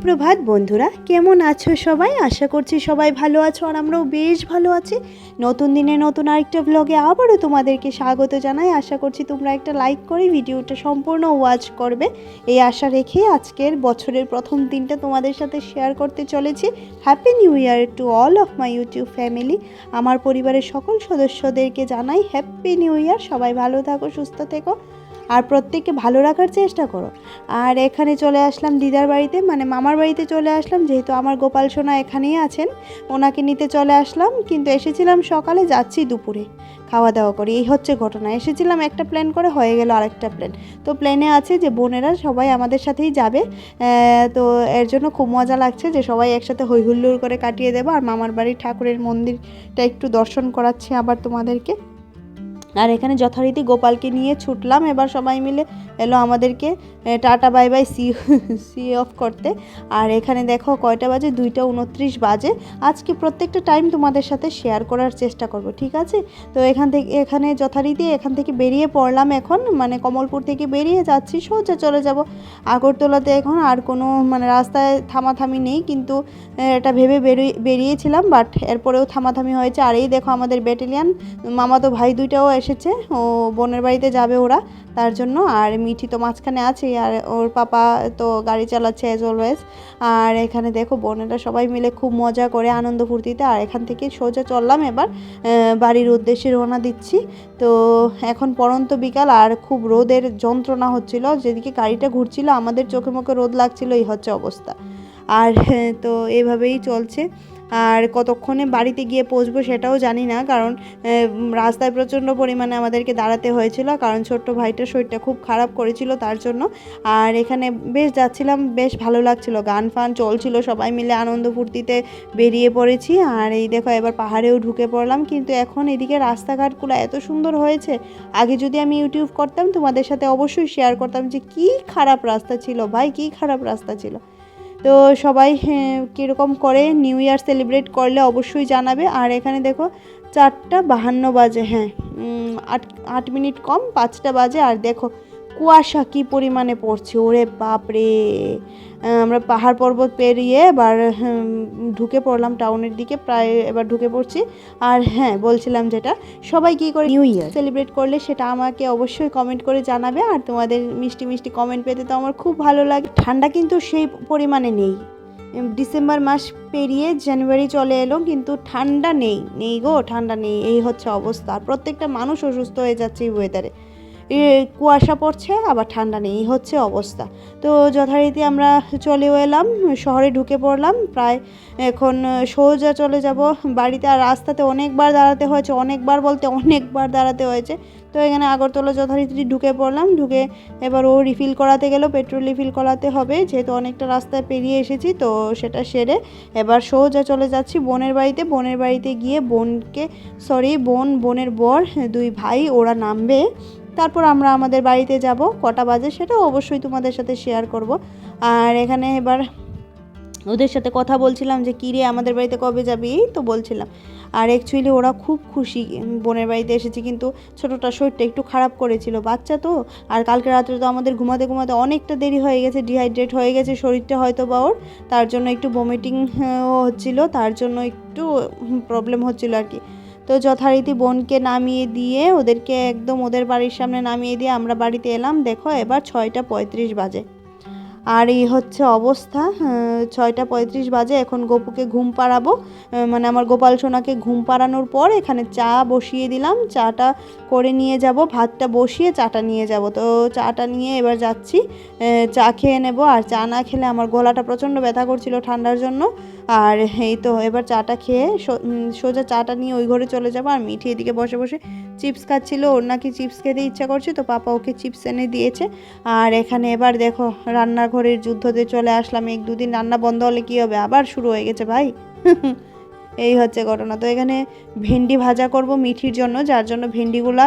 সুপ্রভাত বন্ধুরা, কেমন আছো সবাই? আশা করছি সবাই ভালো আছো আর আমরাও বেশ ভালো আছি। নতুন দিনে নতুন আরেকটা ব্লগে আবারও তোমাদেরকে স্বাগত জানাই। আশা করছি তোমরা একটা লাইক করে ভিডিওটা সম্পূর্ণ ওয়াচ করবে, এই আশা রেখে আজকের বছরের প্রথম দিনটা তোমাদের সাথে শেয়ার করতে চলেছি। Happy new year to all of my YouTube family. আমার পরিবারের সকল সদস্যদেরকে জানাই হ্যাপি নিউ ইয়ার। সবাই ভালো থাকো, সুস্থ থেকো আর প্রত্যেককে ভালো রাখার চেষ্টা করো। আর এখানে চলে আসলাম দিদার বাড়িতে, মানে মামার বাড়িতে চলে আসলাম, যেহেতু আমার গোপাল সোনা এখানেই আছেন, ওনাকে নিতে চলে আসলাম। কিন্তু এসেছিলাম সকালে, যাচ্ছি দুপুরে খাওয়া দাওয়া করি, এই হচ্ছে ঘটনা। এসেছিলাম একটা প্ল্যান করে, হয়ে গেল আরেকটা প্ল্যান। তো প্ল্যানে আছে যে বোনেরা সবাই আমাদের সাথেই যাবে, তো এর জন্য খুব মজা লাগছে যে সবাই একসাথে হই হুল্লোড় করে কাটিয়ে দেবো। আর মামার বাড়ির ঠাকুরের মন্দিরটা একটু দর্শন করাচ্ছি আবার তোমাদেরকে। আর এখানে যথারীতি গোপালকে নিয়ে ছুটলাম, এবার সবাই মিলে এলো আমাদেরকে টাটা বাই বাই সি অফ করতে। আর এখানে দেখো কয়টা বাজে, 2:29 বাজে। আজকে প্রত্যেকটা টাইম তোমাদের সাথে শেয়ার করার চেষ্টা করব, ঠিক আছে? তো এখানে যথারীতি এখান থেকে বেরিয়ে পড়লাম এখন, মানে কমলপুর থেকে বেরিয়ে যাচ্ছি, সোজা চলে যাব আগরতলাতে। এখন আর কোনো মানে রাস্তায় থামাথামি নেই, কিন্তু এটা ভেবে বেরিয়েছিলাম, বাট এরপরেও থামাথামি হয়েছে। আর এই দেখো আমাদের ব্যাটালিয়ান মামাতো ভাই দুইটাও এসেছে, ও বোনের বাড়িতে যাবে ওরা, তার জন্য। আর মিঠি তো মাঝখানে আছে, আর ওর পাপা তো গাড়ি চালাচ্ছে অ্যাজ অলওয়েজ। আর এখানে দেখো বোনেরা সবাই মিলে খুব মজা করে আনন্দ ফুর্তিতে। আর এখান থেকে সোজা চললাম এবার বাড়ির উদ্দেশ্যে রওনা দিচ্ছি। তো এখন পড়ন্ত বিকাল আর খুব রোদের যন্ত্রণা হচ্ছিল, যেদিকে গাড়িটা ঘুরছিল আমাদের চোখে মুখে রোদ লাগছিল, এই হচ্ছে অবস্থা। আর তো এভাবেই চলছে। আর কতক্ষণে বাড়িতে গিয়ে পৌঁছবো সেটাও জানি না, কারণ রাস্তায় প্রচণ্ড পরিমাণে আমাদেরকে দাঁড়াতে হয়েছিল, কারণ ছোট্ট ভাইটার শরীরটা খুব খারাপ করেছিল তার জন্য। আর এখানে বেশ যাচ্ছিলাম, বেশ ভালো লাগছিল, গান ফান চলছিল, সবাই মিলে আনন্দ ফুর্তিতে বেরিয়ে পড়েছি। আর এই দেখো এবার পাহাড়েও ঢুকে পড়লাম। কিন্তু এখন এদিকে রাস্তাঘাটগুলো এত সুন্দর হয়েছে, আগে যদি আমি ইউটিউব করতাম তোমাদের সাথে অবশ্যই শেয়ার করতাম যে কী খারাপ রাস্তা ছিল ভাই, কী খারাপ রাস্তা ছিল। তো সবাই কীরকম করে নিউ ইয়ার সেলিব্রেট করলে অবশ্যই জানাবে। আর এখানে দেখো 4:52 বাজে, হ্যাঁ 8 মিনিট কম 5টা বাজে। আর দেখো কুয়াশা কী পরিমাণে পড়ছে, ওরে বাপরে! আমরা পাহাড় পর্বত পেরিয়ে এবার ঢুকে পড়লাম টাউনের দিকে, প্রায় এবার ঢুকে পড়ছি। আর হ্যাঁ, বলছিলাম যেটা, সবাই কী করে নিউ ইয়ার সেলিব্রেট করলে সেটা আমাকে অবশ্যই কমেন্ট করে জানাবে। আর তোমাদের মিষ্টি মিষ্টি কমেন্ট পেতে তো আমার খুব ভালো লাগে। ঠান্ডা কিন্তু সেই পরিমাণে নেই, ডিসেম্বর মাস পেরিয়ে জানুয়ারি চলে এলো, কিন্তু ঠান্ডা নেই গো, ঠান্ডা নেই, এই হচ্ছে অবস্থা। আর প্রত্যেকটা মানুষ অসুস্থ হয়ে যাচ্ছে এই ওয়েদারে, কুয়াশা পড়ছে আবার ঠান্ডা নেই, এই হচ্ছে অবস্থা। তো যথারীতি আমরা চলেও এলাম, শহরে ঢুকে পড়লাম, প্রায় এখন সোজা চলে যাব বাড়িতে। আর রাস্তাতে অনেকবার দাঁড়াতে হয়েছে, অনেকবার দাঁড়াতে হয়েছে। তো এখানে আগরতলা যথারীতি ঢুকে পড়লাম, ঢুকে এবার ও রিফিল করাতে গেল, পেট্রোল রিফিল করাতে হবে, যেহেতু অনেকটা রাস্তায় পেরিয়ে এসেছি। তো সেটা সেরে এবার সোজা চলে যাচ্ছি বোনের বাড়িতে গিয়ে বোনের বর, দুই ভাই ওরা নামবে, তারপর আমরা আমাদের বাড়িতে যাব। কটা বাজে সেটাও অবশ্যই তোমাদের সাথে শেয়ার করব। আর এখানে এবার ওদের সাথে কথা বলছিলাম যে কী রে আমাদের বাড়িতে কবে যাবি, তো বলছিলাম। আর অ্যাকচুয়ালি ওরা খুব খুশি বোনের বাড়িতে এসেছি, কিন্তু ছোটোটার শরীরটা একটু খারাপ করেছিল, বাচ্চা তো। আর কালকে রাত্রে তো আমাদের ঘুমাতে অনেকটা দেরি হয়ে গেছে, ডিহাইড্রেট হয়ে গেছে শরীরটা হয়তো বা ওর, তার জন্য একটু ভমিটিং হচ্ছিল, তার জন্য একটু প্রবলেম হচ্ছিল আর কি। তো যথারীতি বোনকে নামিয়ে দিয়ে ওদেরকে একদম ওদের বাড়ির সামনে নামিয়ে দিয়ে আমরা বাড়িতে এলাম। দেখো এবার 6:35 বাজে। আর এই হচ্ছে অবস্থা, 6:35 বাজে। এখন গপুকে ঘুম পাড়াবো, মানে আমার গোপাল সোনাকে ঘুম পাড়ানোর পর এখানে চা বসিয়ে দিলাম, চাটা করে নিয়ে যাব, ভাতটা বসিয়ে চাটা নিয়ে যাব। তো চাটা নিয়ে এবার যাচ্ছি, চা খেয়ে নেব। আর চা না খেলে আমার গলাটা প্রচণ্ড ব্যথা করছিল ঠান্ডার জন্য। আর এই তো এবার চাটা খেয়ে সোজা চাটা নিয়ে ওই ঘরে চলে যাব। আর মিঠি এদিকে বসে বসে চিপস খাচ্ছিল, ওর নাকি চিপস খেতে ইচ্ছা করছে, তো পাপা ওকে চিপস এনে দিয়েছে। আর এখানে এবার দেখো রান্নাঘরের যুদ্ধতে চলে আসলাম। 1-2 দিন রান্না বন্ধ হলে কী হবে, আবার শুরু হয়ে গেছে ভাই। এই হচ্ছে ঘটনা। তো এখানে ভেন্ডি ভাজা করব মিঠির জন্য, যার জন্য ভেন্ডিগুলা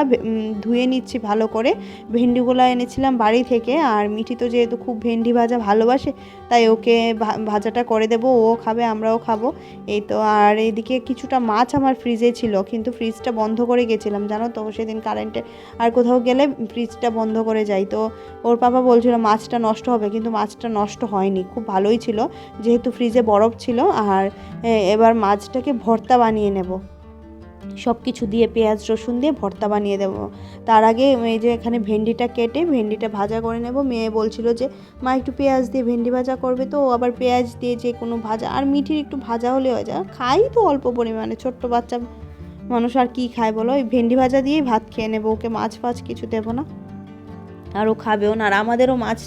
ধুয়ে নিচ্ছি ভালো করে। ভেন্ডিগুলা এনেছিলাম বাড়ি থেকে, আর মিঠি তো যেহেতু খুব ভেন্ডি ভাজা ভালোবাসে, তাই ওকে ভাজাটা করে দেবো, ও খাবে আমরাও খাবো। এই তো। আর এইদিকে কিছুটা মাছ আমার ফ্রিজে ছিল, কিন্তু ফ্রিজটা বন্ধ করে গেছিলাম জানো তো, সেদিন কারেন্টে আর কোথাও গেলে ফ্রিজটা বন্ধ করে যাই। তো ওর পাপা বলছিল মাছটা নষ্ট হবে, কিন্তু মাছটা নষ্ট হয়নি, খুব ভালোই ছিল যেহেতু ফ্রিজে বরফ ছিল। আর এবার মাছটাকে ভর্তা বানিয়ে নেব, সব কিছু দিয়ে পেঁয়াজ রসুন দিয়ে ভর্তা বানিয়ে দেবো। তার আগে এই যে এখানে ভেন্ডিটা কেটে ভেন্ডিটা ভাজা করে নেব। মেয়ে বলছিল যে মা একটু পেঁয়াজ দিয়ে ভেন্ডি ভাজা করবে, তো আবার পেঁয়াজ দিয়ে যে কোনো ভাজা, আর মিঠির একটু ভাজা হলে হয়ে যায়, খাই তো অল্প পরিমাণে, ছোট্ট বাচ্চা মানুষ আর কি খায় বলো, ওই ভেন্ডি ভাজা দিয়েই ভাত খেয়ে নেবো, ওকে মাছ ফাছ কিছু দেবো না, আর ও খাবেও না। আর আমাদেরও মাছ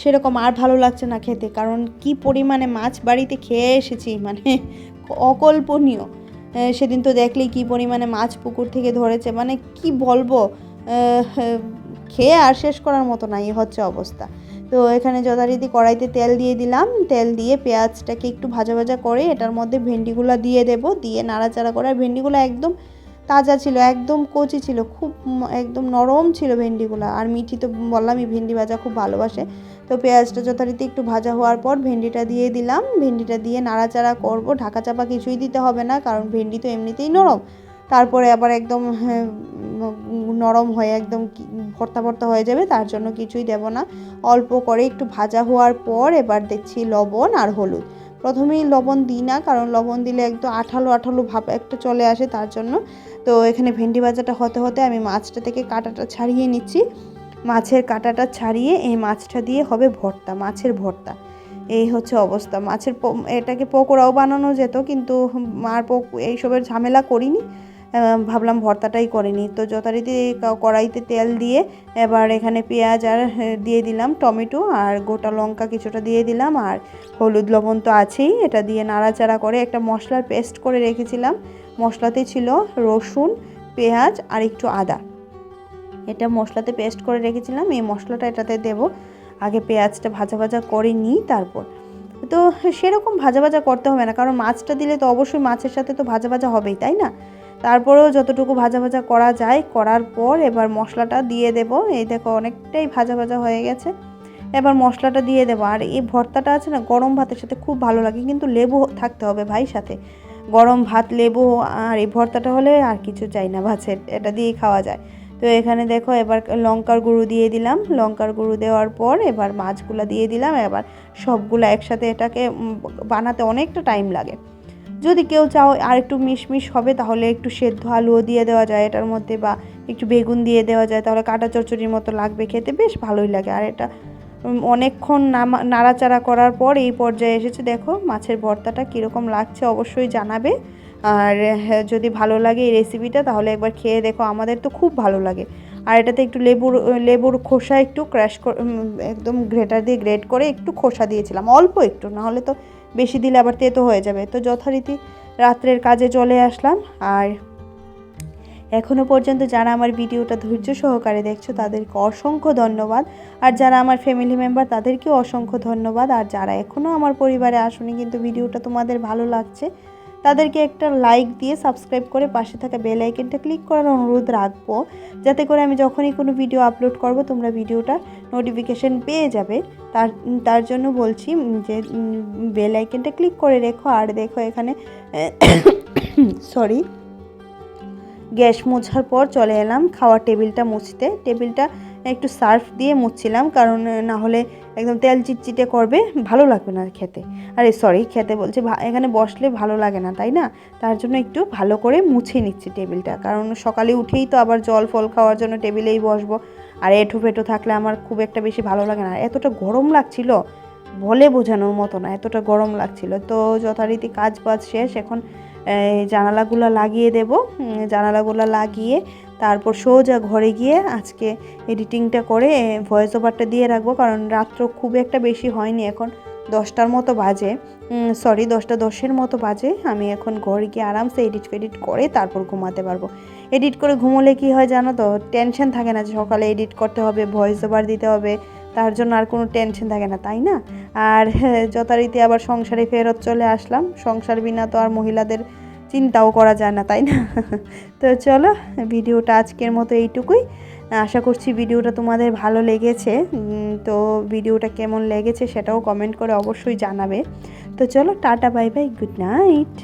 সেরকম আর ভালো লাগছে না খেতে, কারণ কি পরিমাণে মাছ বাড়িতে খেয়ে এসেছি, মানে অকল্পনীয়। সেদিন তো দেখলেই কি পরিমাণে মাছ পুকুর থেকে ধরেছে, মানে কি বলবো, খেয়ে আর শেষ করার মতো নাই হচ্ছে অবস্থা। তো এখানে যথারীতি কড়াইতে তেল দিয়ে দিলাম, তেল দিয়ে পেঁয়াজটাকে একটু ভাজা ভাজা করে এটার মধ্যে ভেন্ডিগুলো দিয়ে দেব, দিয়ে নাড়াচাড়া করে। আর ভেন্ডিগুলো একদম তাজা ছিল, একদম কচি ছিল, খুব একদম নরম ছিল ভেন্ডিগুলো। আর মিঠি তো বললামই ভেন্ডি ভাজা খুব ভালোবাসে। তো পেঁয়াজটা যথারীতি একটু ভাজা হওয়ার পর ভেন্ডিটা দিয়ে দিলাম, ভেন্ডিটা দিয়ে নাড়াচাড়া করব, ঢাকা চাপা কিছুই দিতে হবে না, কারণ ভেন্ডি তো এমনিতেই নরম, তারপরে আবার একদম নরম হয়ে একদম ভর্তা ভর্তা হয়ে যাবে, তার জন্য কিছুই দেব না। অল্প করে একটু ভাজা হওয়ার পর এবার দেখছি লবণ আর হলুদ। প্রথমেই লবণ দিই না, কারণ লবণ দিলে একদম আঠালো আঠালো ভাব একটা চলে আসে, তার জন্য। তো এখানে ভেন্ডি ভাজাটা হতে হতে আমি মাছটা থেকে কাঁটাটা ছাড়িয়ে নিচ্ছি। মাছের কাঁটাটা ছাড়িয়ে এই মাছটা দিয়ে হবে ভর্তা, মাছের ভর্তা। এই হচ্ছে অবস্থা। মাছের এটাকে পকোড়াও বানানো যেত, কিন্তু আর এইসবের ঝামেলা করিনি, ভাবলাম ভর্তাটাই করিনি। তো যথারীতি কড়াইতে তেল দিয়ে এবার এখানে পেঁয়াজ আর দিয়ে দিলাম, টমেটো আর গোটা লঙ্কা কিছুটা দিয়ে দিলাম, আর হলুদ লবণ তো আছেই। এটা দিয়ে নাড়াচাড়া করে একটা মশলার পেস্ট করে রেখেছিলাম, মশলাতে ছিল রসুন, পেঁয়াজ আর একটু আদা, এটা মশলাতে পেস্ট করে রেখেছিলাম। এই মশলাটা এটাতে দেব, আগে পেঁয়াজটা ভাজা ভাজা করে নিই তারপর। তো সেরকম ভাজা ভাজা করতে হবে না, কারণ মাছটা দিলে তো অবশ্যই মাছের সাথে তো ভাজা ভাজা হবেই, তাই না? তারপরেও যতটুকু ভাজা ভাজা করা যায় করার পর এবার মশলাটা দিয়ে দেব। এই দেখো অনেকটাই ভাজা ভাজা হয়ে গেছে, এবার মশলাটা দিয়ে দেবো। আর এই ভর্তাটা আছে না, গরম ভাতের সাথে খুব ভালো লাগে, কিন্তু লেবু থাকতে হবে ভাই সাথে, গরম ভাত, লেবু আর এই ভর্তাটা হলে আর কিছু চাই না ভাতের, এটা দিয়েই খাওয়া যায়। তো এখানে দেখো এবার লঙ্কার গুঁড়ো দিয়ে দিলাম, লঙ্কার গুঁড়ো দেওয়ার পর এবার মাছগুলো দিয়ে দিলাম। এবার সবগুলো একসাথে, এটাকে বানাতে অনেকটা টাইম লাগে। যদি কেউ চাও আর একটু মিশমিশ হবে, তাহলে একটু সেদ্ধ আলুও দিয়ে দেওয়া যায় এটার মধ্যে, বা একটু বেগুন দিয়ে দেওয়া যায়, তাহলে কাঁটা চচ্চড়ির মতো লাগবে, খেতে বেশ ভালোই লাগে। আর এটা অনেকক্ষণ নাড়াচাড়া করার পর এই পর্যায়ে এসেছে। দেখো মাছের ভর্তাটা কীরকম লাগছে অবশ্যই জানাবে। আর যদি ভালো লাগে এই রেসিপিটা, তাহলে একবার খেয়ে দেখো, আমাদের তো খুব ভালো লাগে। আর এটাতে একটু লেবুর খোসা একটু ক্র্যাশ করে, একদম গ্রেটার দিয়ে গ্রেট করে একটু খোসা দিয়েছিলাম, অল্প একটু, নাহলে তো বেশি দিলে আবার তেতো হয়ে যাবে। তো যথারীতি রাত্রের কাজে চলে আসলাম। আর এখনও পর্যন্ত যারা আমার ভিডিওটা ধৈর্য সহকারে দেখছো তাদেরকে অসংখ্য ধন্যবাদ, আর যারা আমার ফ্যামিলি মেম্বার তাদেরকেও অসংখ্য ধন্যবাদ। আর যারা এখনও আমার পরিবারে আসেনি কিন্তু ভিডিওটা তোমাদের ভালো লাগছে, তাদেরকে একটা লাইক দিয়ে সাবস্ক্রাইব করে পাশে থাকা বেল আইকনটা ক্লিক করার অনুরোধ রাখবো, যাতে করে আমি যখনই কোনো ভিডিও আপলোড করব তোমরা ভিডিওটা নোটিফিকেশন পেয়ে যাবে। তার জন্য বলছি যে বেল আইকনটা ক্লিক করে রেখো। আর দেখো এখানে সরি, গ্যাস মোছার পর চলে এলাম খাওয়ার টেবিলটা মুছতে। টেবিলটা একটু সার্ফ দিয়ে মুছছিলাম, কারণ না হলে একদম তেল চিটচিটে করবে, ভালো লাগবে না খেতে। আরে সরি, খেতে বলছে, এখানে বসলে ভালো লাগে না, তাই না? তার জন্য একটু ভালো করে মুছে নিচ্ছি টেবিলটা, কারণ সকালে উঠেই তো আবার জল ফল খাওয়ার জন্য টেবিলেই বসবো, আর এঁঠো ফেটো থাকলে আমার খুব একটা বেশি ভালো লাগে না। এতটা গরম লাগছিল, বলে বোঝানোর মতো না, এতটা গরম লাগছিল। তো যথারীতি কাজ বাজ শেষ, এখন জানালাগুলো লাগিয়ে দেব। জানালাগুলো লাগিয়ে তারপর সোজা ঘরে গিয়ে আজকে এডিটিংটা করে ভয়েস ওভারটা দিয়ে রাখবো, কারণ রাত্র খুব একটা বেশি হয়নি, এখন 10টার মতো বাজে, সরি 10টা 10-এর মতো বাজে। আমি এখন ঘরে গিয়ে আরামসে এডিট ফেডিট করে তারপর ঘুমাতে পারবো। এডিট করে ঘুমোলে কি হয় জানো তো, টেনশন থাকে না যে সকালে এডিট করতে হবে, ভয়েস ওভার দিতে হবে, তার জন্য আর কোনো টেনশন থাকে না, তাই না? আর যথারীতি আবার সংসারে ফেরত চলে আসলাম। সংসার বিনা তো আর মহিলাদের চিন্তাও করা যায় না, তাই না? তো চলো, ভিডিওটা আজকের মতো এইটুকুই। আশা করছি ভিডিওটা তোমাদের ভালো লেগেছে। তো ভিডিওটা কেমন লেগেছে সেটাও কমেন্ট করে অবশ্যই জানাবে। তো চলো, tata, bye by, good night.